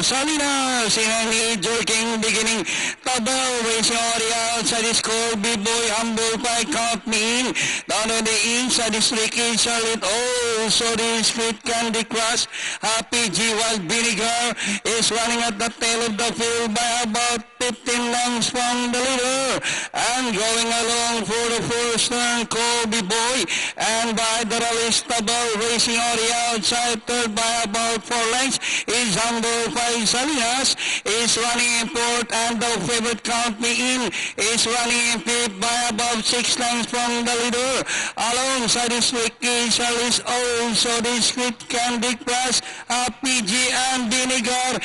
Salinas in an jerking beginning. Tabel racing Oriel sa score. B-Boy Humble by count me in. Down on the inside is Ricky Charlotte. Also the street Candy Crush. Happy G Wild Vinegar is running at the tail of the field by about 15 lengths from the leader. And going along for the first turn, Kobe Boy. And by the release, Tabel racing Oriel outside third by about 4 lengths is Humble by Salinas is running in fourth, and the favorite Count Me In is running in fifth by about 6 lengths from the leader. Alongside this Ricky Charles, also this Sweet Candy Crush, Happy G and Vinegar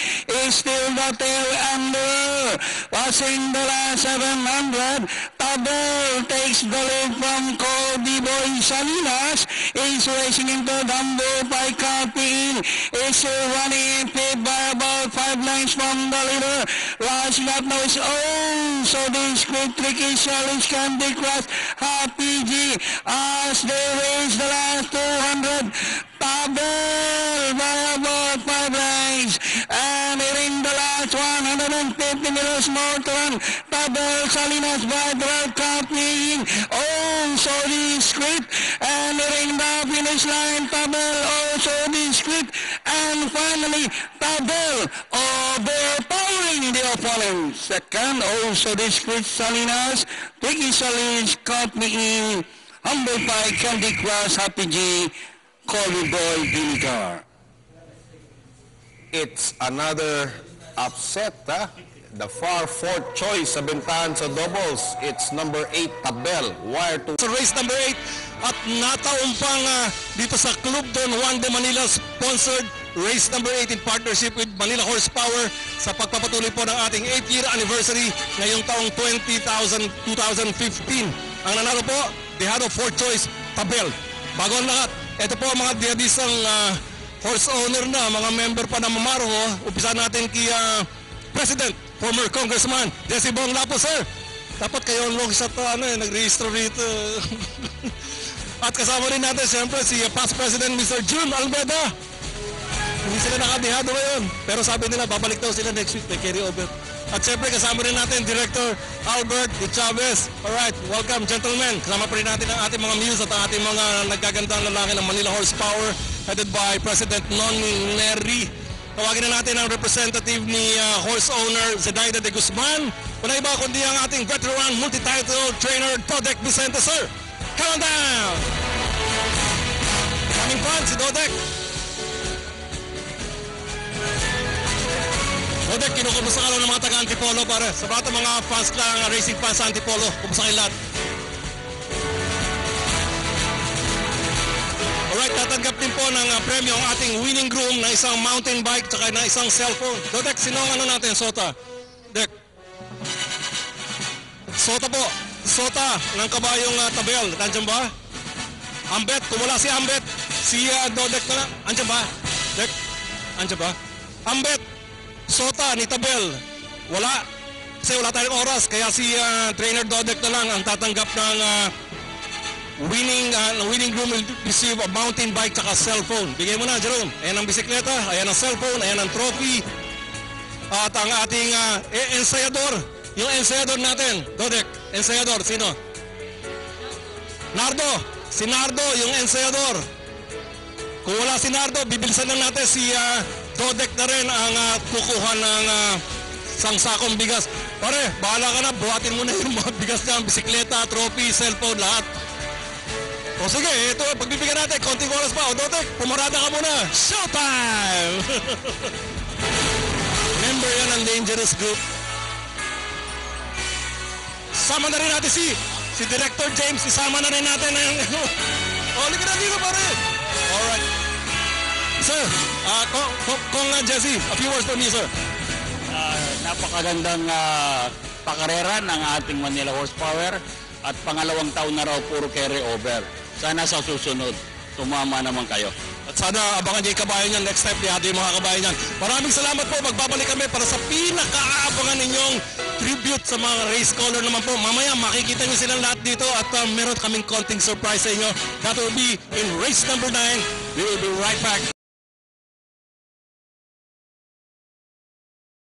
is still the tail under. Passing the last 700, Tabel takes the lead from Kobe Boy Salinas, is racing into Humble by Count Me In, is running in fifth by about 5 lengths from the leader. Last lap now is also this Sweet Ricky Charles, Candy Crush, Happy G as they race the last 200. Tabel by about 5 lengths, and in the last 150 meters more to run. Tabel Salinas by the Count Me In, also the script, and in the finish line, Tabel also the script, and finally Tabel overpowering the opponent. Second, also the script Salinas, Ricky Charles, Count Me In, Humble by Candy Crush, Happy G, Kobe Boy Vinegar. It's another upset, ha? The far fourth choice sa bentahan sa doubles. It's number 8, Tabel. Wire to... Sa race number 8 at nataumpang dito sa Club Don Juan de Manila sponsored race number 8 in partnership with Manila Horsepower sa pagpapatuloy po ng ating 8th year anniversary ngayong taong 2015. Ang nanalo po, they had a fourth choice, Tabel. Bago ang lahat, ito po ang mga diadisang horse owner na, mga member pa ng Mamaro. Umpisa natin kay President, former Congressman Jesse Bong Lapo, sir. Dapat kayo ang long shot nag-register rito. At kasama rin natin siyempre si past President Mr. June Almeda. Hindi sila nakadihado ngayon, pero sabi nila babalik daw sila next week, may carry over. At siyempre kasama rin natin Director Albert De Chavez. Alright, welcome gentlemen. Kasama pa rin natin ang ating mga muse at ang ating mga nagagandang lalaki ng Manila Horsepower headed by President Noni Neri. Tawagin na natin ang representative ni horse owner Zedaida de Guzman. Wala iba kundi ang ating veteran multi-title trainer Dodek Vicente, sir. Countdown! Coming fan si Dodek. Dodek, kinukumusta ka lang ng mga taga-Antipolo, pare. Sa mga fans lang, racing fans sa Antipolo. Kumusta kayo lahat? Alright, tatanggap din po ng premyo ang ating winning groom na isang mountain bike tsaka na isang cellphone. Dodek, sino ang natin? Sota. Dek. Sota po. Sota ng kabayong Tabel. Nandiyan ba? Ambet. Kung wala si Ambet, si Dodek na lang. Andiyan ba? Dek. Andiyan ba? Ambet. Sota ni Tabel. Wala. Kasi wala tayong oras. Kaya si trainer Dodek na lang ang tatanggap ng winning groom will receive a mountain bike tsaka cellphone. Bigay mo na, Jerome. Ayan ang bisikleta, ayan ang cellphone, ayan ang trophy. At ang ating ensayador. Yung ensayador natin, Dodek, ensayador, sino? Nardo. Si Nardo, yung ensayador. Kung wala si Nardo, bibilisan lang natin si Dodek na rin ang kukuha ng isang sakong bigas. Pare, bahala ka na, buhatin mo na yung mga bigas niya, bisikleta, trophy, cellphone, lahat. O sige, ito, pagbibigyan natin, konting oras pa. O Dodek, pumarada ka muna. Showtime! Member yan ng Dangerous Group. Sama na rin natin si Director James, isama na rin natin. O, liga na dito, pare. Alright. Sir, Kong Jesse, a few words for me, sir. Napakagandang pakarera ng ating Manila Horsepower at pangalawang taon na raw puro carry over. Sana sa susunod, tumama naman kayo. At sana abangan niyo yung kabayan niyan next time, dihado yung mga kabayan niyan. Maraming salamat po, magbabalik kami para sa pinaka-aabangan ninyong tribute sa mga race caller naman po. Mamaya makikita niyo silang lahat dito at meron kaming konting surprise sa inyo. That will be in race number 9. We will be right back.